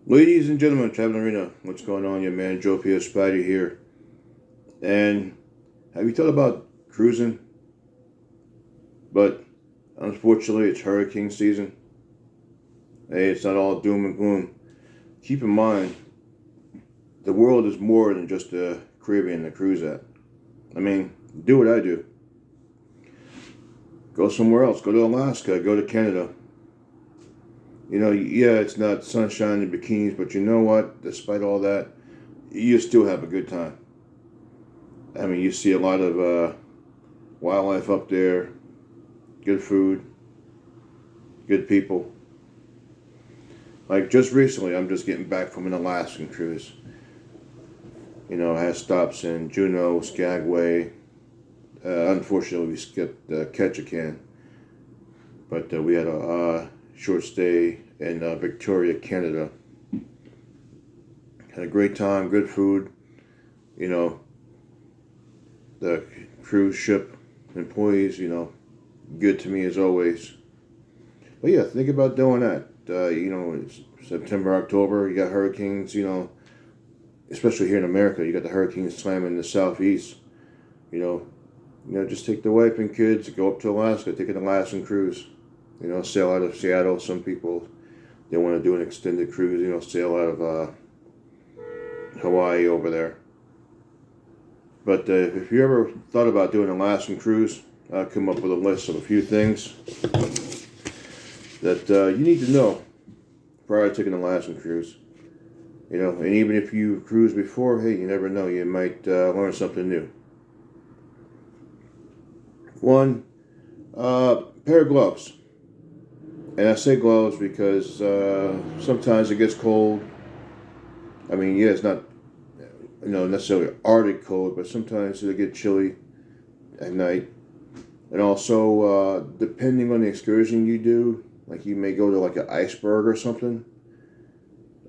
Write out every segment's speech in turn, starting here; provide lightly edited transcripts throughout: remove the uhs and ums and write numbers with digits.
Ladies and gentlemen, Traveling Arena, what's going on? Your man Joe P. Spidey here. And have you thought about cruising? But unfortunately, it's hurricane season. Hey, it's not all doom and gloom. Keep in mind, the world is more than just the Caribbean to cruise at. I mean, do what I do. Go somewhere else. Go to Alaska. Go to Canada. Yeah, it's not sunshine and bikinis, but you know what? Despite all that, you still have a good time. I mean, you see a lot of wildlife up there, good food, good people. Like just recently, I'm just getting back from an Alaskan cruise. I had stops in Juneau, Skagway. Unfortunately, we skipped Ketchikan, but we had a short stay in Victoria, Canada. Had a great time, good food. You know, the cruise ship employees, good to me as always. But yeah, think about doing that. It's September, October, you got hurricanes, especially here in America, you got the hurricanes slamming the southeast. You know, just take the wife and kids, go up to Alaska, take an Alaskan cruise. Sail out of Seattle. Some people, they want to do an extended cruise, sail out of Hawaii over there. But if you ever thought about doing an Alaskan cruise, I'll come up with a list of a few things that you need to know prior to taking an Alaskan cruise. And even if you cruised before, hey, you never know, you might learn something new. One, pair of gloves. And I say gloves because sometimes it gets cold. I mean, yeah, it's not necessarily Arctic cold, but sometimes it'll get chilly at night. And also, depending on the excursion you do, like you may go to like an iceberg or something.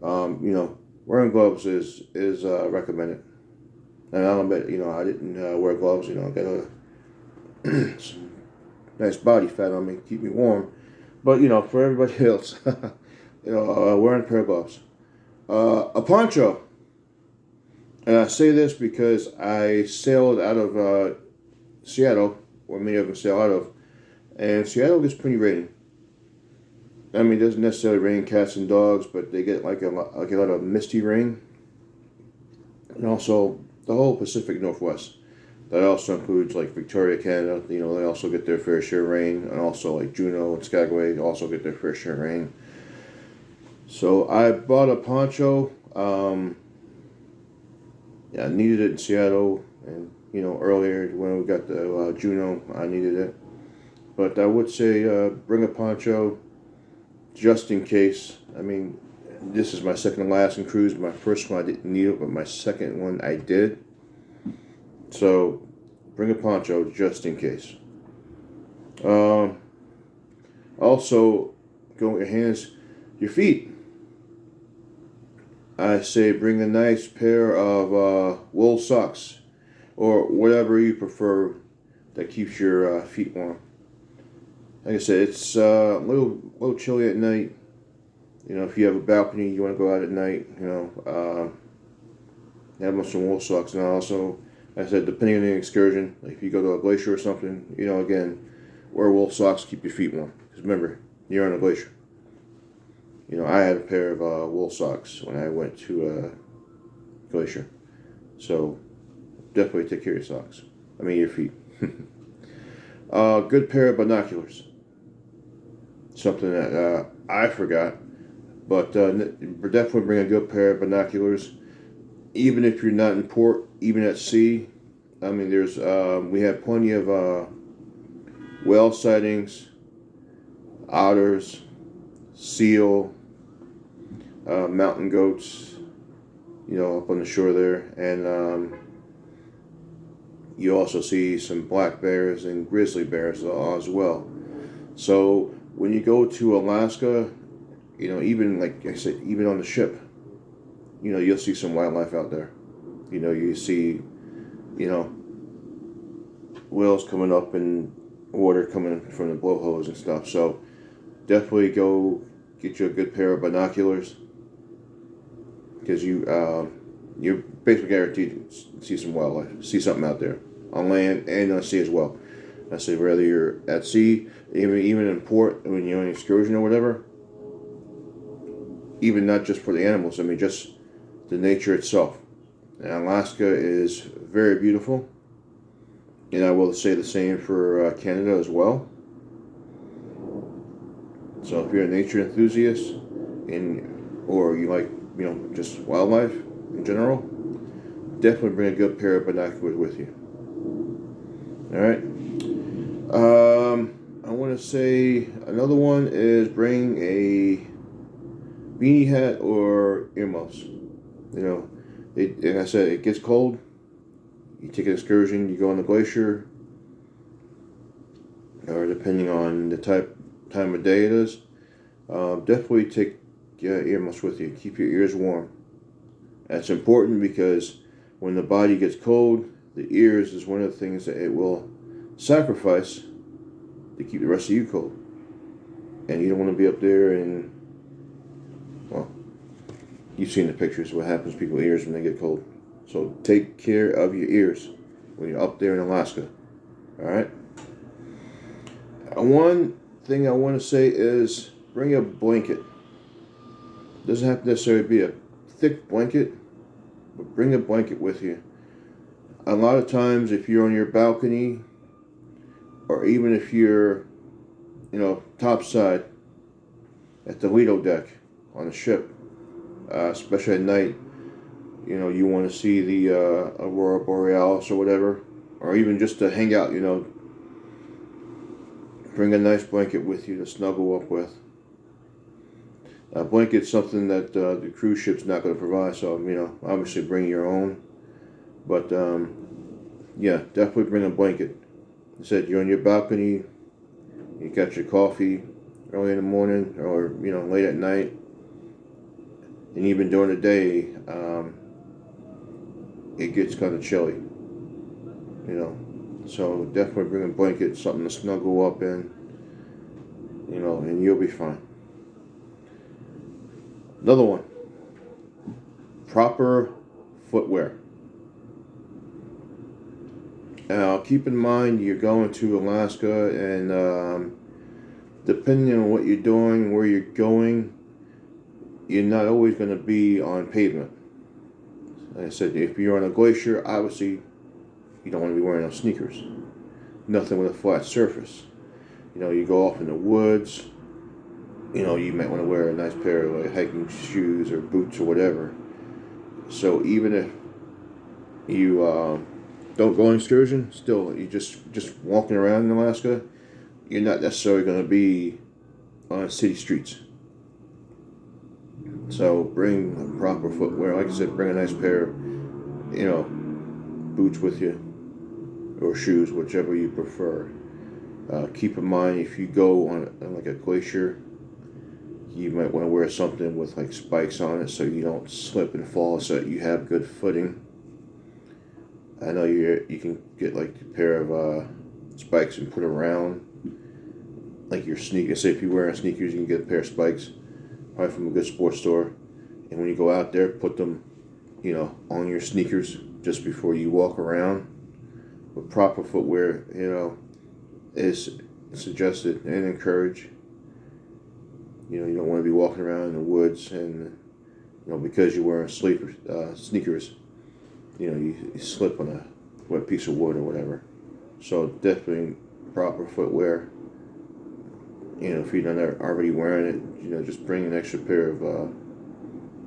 Wearing gloves is recommended. And I'll admit, I didn't wear gloves. I got some nice body fat on me, keep me warm. But for everybody else, wearing a pair of gloves, a poncho. And I say this because I sailed out of Seattle, or many of them sail out of, and Seattle gets pretty rainy. I mean, it doesn't necessarily rain cats and dogs, but they get like a lot of misty rain, and also the whole Pacific Northwest. That also includes like Victoria, Canada. They also get their fair share of rain, and also like Juneau and Skagway also get their fair share of rain. So I bought a poncho. I needed it in Seattle, and earlier when we got to Juneau, I needed it. But I would say bring a poncho just in case. I mean, this is my second Alaskan cruise. My first one I didn't need it, but my second one I did. So bring a poncho just in case. Also, go with your hands, your feet. I say bring a nice pair of wool socks or whatever you prefer that keeps your feet warm. Like I said, it's a little chilly at night. If you have a balcony, you want to go out at night. Have some wool socks, and also, like I said, depending on the excursion, like if you go to a glacier or something, again, wear wool socks, keep your feet warm. Because remember, you're on a glacier. I had a pair of wool socks when I went to a glacier. So definitely take care of your socks. I mean your feet. Good pair of binoculars. Something that I forgot. But definitely bring a good pair of binoculars. Even if you're not in port, even at sea. I mean, we have plenty of whale sightings, otters, seal, mountain goats, up on the shore there. And you also see some black bears and grizzly bears as well. So when you go to Alaska, even like I said, even on the ship, you'll see some wildlife out there. You see, whales coming up and water coming from the blowholes and stuff. So definitely go get you a good pair of binoculars. because you're basically guaranteed to see some wildlife, see something out there on land and on sea as well. I say whether you're at sea, even in port when you're on an excursion or whatever, even not just for the animals. I mean, just the nature itself. And Alaska is very beautiful, and I will say the same for Canada as well. So if you're a nature enthusiast, or you like just wildlife in general, definitely bring a good pair of binoculars with you. All right. I want to say another one is bring a beanie hat or earmuffs. And I said it gets cold. You take an excursion, you go on the glacier, or depending on the time of day it is, definitely take earmuffs with you. Keep your ears warm. That's important because when the body gets cold, the ears is one of the things that it will sacrifice to keep the rest of you cold. And you don't want to be up there and, well, you've seen the pictures of what happens to people's ears when they get cold. So take care of your ears when you're up there in Alaska. All right? One thing I want to say is bring a blanket. Doesn't have to necessarily be a thick blanket, but bring a blanket with you. A lot of times if you're on your balcony, or even if you're, topside at the Lido deck on a ship, especially at night, you want to see the Aurora Borealis or whatever, or even just to hang out, bring a nice blanket with you to snuggle up with. A blanket's something that the cruise ship's not going to provide, so, obviously bring your own. But, yeah, definitely bring a blanket. I said you're on your balcony, you got your coffee early in the morning or, late at night, and even during the day, it gets kind of chilly, So definitely bring a blanket, something to snuggle up in, and you'll be fine. Another one, proper footwear. Now, keep in mind you're going to Alaska, and depending on what you're doing, where you're going, you're not always going to be on pavement. Like I said, if you're on a glacier, obviously you don't want to be wearing no sneakers. Nothing with a flat surface. You go off in the woods, you might want to wear a nice pair of hiking shoes or boots or whatever. So even if you don't go on excursion, still you just walking around in Alaska, you're not necessarily going to be on city streets. So bring proper footwear. Like I said, bring a nice pair of, boots with you, or shoes, whichever you prefer. Keep in mind if you go on like a glacier, you might want to wear something with like spikes on it so you don't slip and fall, so that you have good footing. I know you can get like a pair of spikes and put around like your sneakers. Say if you're wearing sneakers, you can get a pair of spikes, probably from a good sports store. And when you go out there, put them, on your sneakers just before you walk around. With proper footwear, is suggested and encouraged. You don't want to be walking around in the woods and, because you're wearing sneakers, you slip on a wet piece of wood or whatever. So definitely proper footwear. If you're not already wearing it, just bring an extra pair of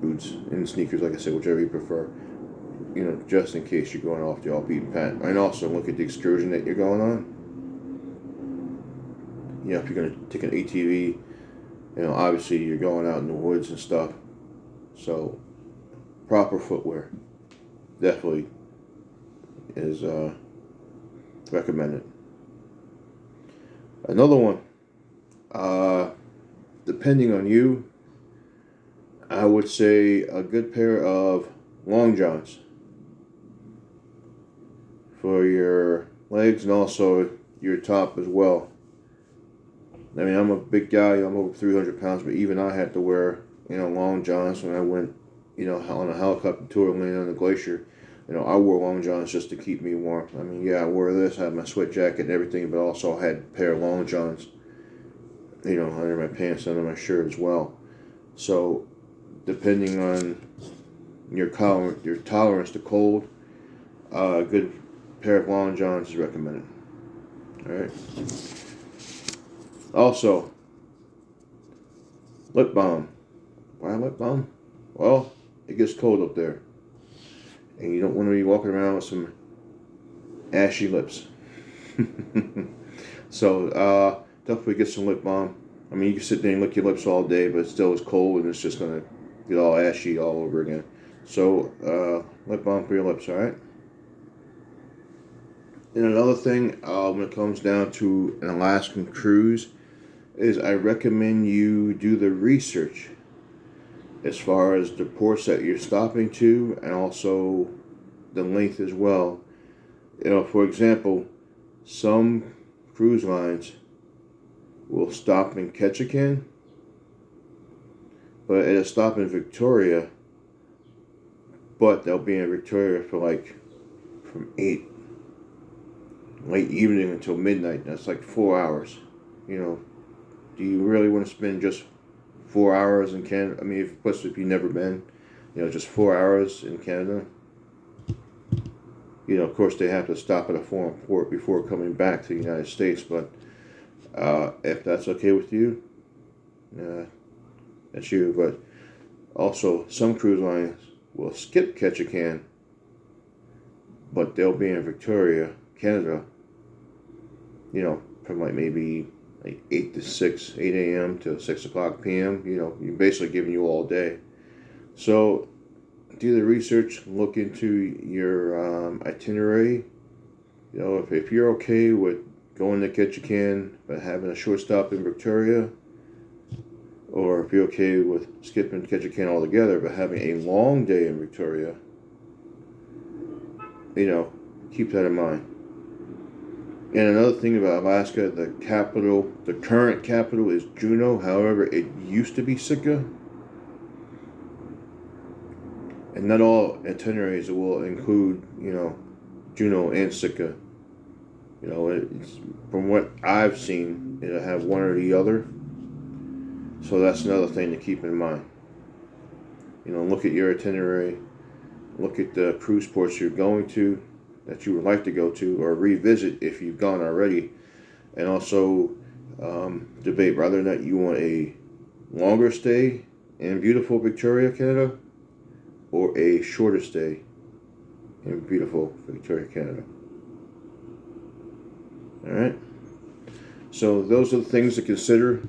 boots and sneakers, like I said, whichever you prefer. Just in case you're going off the off-beaten path. And also look at the excursion that you're going on. If you're going to take an ATV, obviously you're going out in the woods and stuff. So proper footwear definitely is recommended. Another one, depending on you, I would say a good pair of long johns for your legs and also your top as well. I mean, I'm a big guy, I'm over 300 pounds, but even I had to wear, long johns when I went you know, on a helicopter tour landing on the glacier, you know, I wore long johns just to keep me warm. I mean, yeah, I wore this, I had my sweat jacket and everything, but also I had a pair of long johns, you know, under my pants, under my shirt as well. So, depending on your tolerance to cold, a good pair of long johns is recommended. All right. Also, lip balm. Why lip balm? Well, it gets cold up there, and you don't want to be walking around with some ashy lips. So definitely get some lip balm. I mean, you can sit there and lick your lips all day, but it still is cold, and it's just gonna get all ashy all over again. So lip balm for your lips, all right? And another thing, when it comes down to an Alaskan cruise, is I recommend you do the research as far as the ports that you're stopping to, and also the length as well. You know, for example, some cruise lines will stop in Ketchikan, but it'll stop in Victoria, but they'll be in Victoria for like from 8 late evening until midnight. That's like 4 hours. You know, do you really want to spend just 4 hours in Canada? I mean, plus if you've never been, you know, just 4 hours in Canada. You know, of course, they have to stop at a foreign port before coming back to the United States. But if that's okay with you, that's you. But also, some cruise lines will skip Ketchikan, but they'll be in Victoria, Canada, you know, from like maybe like 8 a.m. to 6 o'clock p.m. You know, you're basically giving you all day. So do the research, look into your itinerary. You know, if you're okay with going to Ketchikan but having a short stop in Victoria, or if you're okay with skipping Ketchikan altogether but having a long day in Victoria, you know, keep that in mind. And another thing about Alaska, the capital, the current capital is Juneau. However, it used to be Sitka. And not all itineraries will include, you know, Juneau and Sitka. You know, it's, from what I've seen, it'll have one or the other. So that's another thing to keep in mind. You know, look at your itinerary. Look at the cruise ports you're going to, that you would like to go to, or revisit if you've gone already. And also debate whether or not you want a longer stay in beautiful Victoria, Canada, or a shorter stay in beautiful Victoria, Canada. Alright? So those are the things to consider.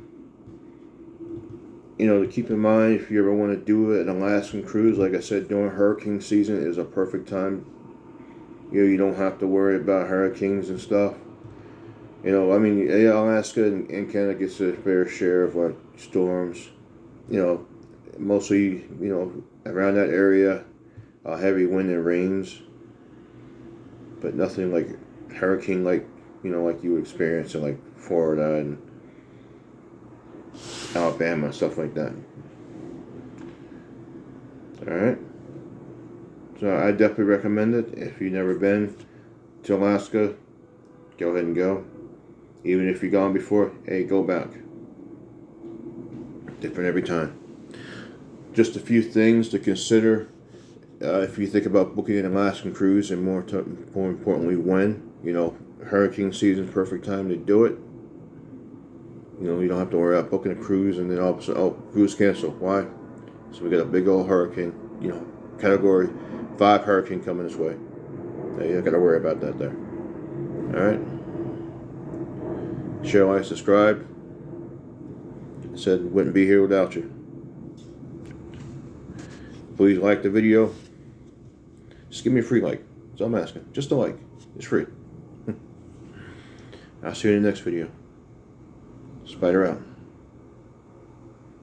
You know, to keep in mind if you ever want to do an Alaskan cruise. Like I said, during hurricane season is a perfect time. You know, you don't have to worry about hurricanes and stuff. You know, I mean, Alaska and Canada gets a fair share of like storms. You know, mostly, you know, around that area, heavy wind and rains. But nothing like hurricane like, you know, like you would experience in like Florida and Alabama and stuff like that. Alright. So I definitely recommend it. If you've never been to Alaska, go ahead and go. Even if you've gone before, hey, go back. Different every time. Just a few things to consider if you think about booking an Alaskan cruise, and more importantly, when. You know, hurricane season, perfect time to do it. You know, you don't have to worry about booking a cruise and then all of a sudden, oh, cruise canceled. Why? So we got a big old hurricane, you know, category 5 hurricane coming this way. Now you don't got to worry about that there. Alright? Share, like, subscribe. I said, wouldn't be here without you. Please like the video. Just give me a free like. That's all I'm asking. Just a like. It's free. I'll see you in the next video. Spider out.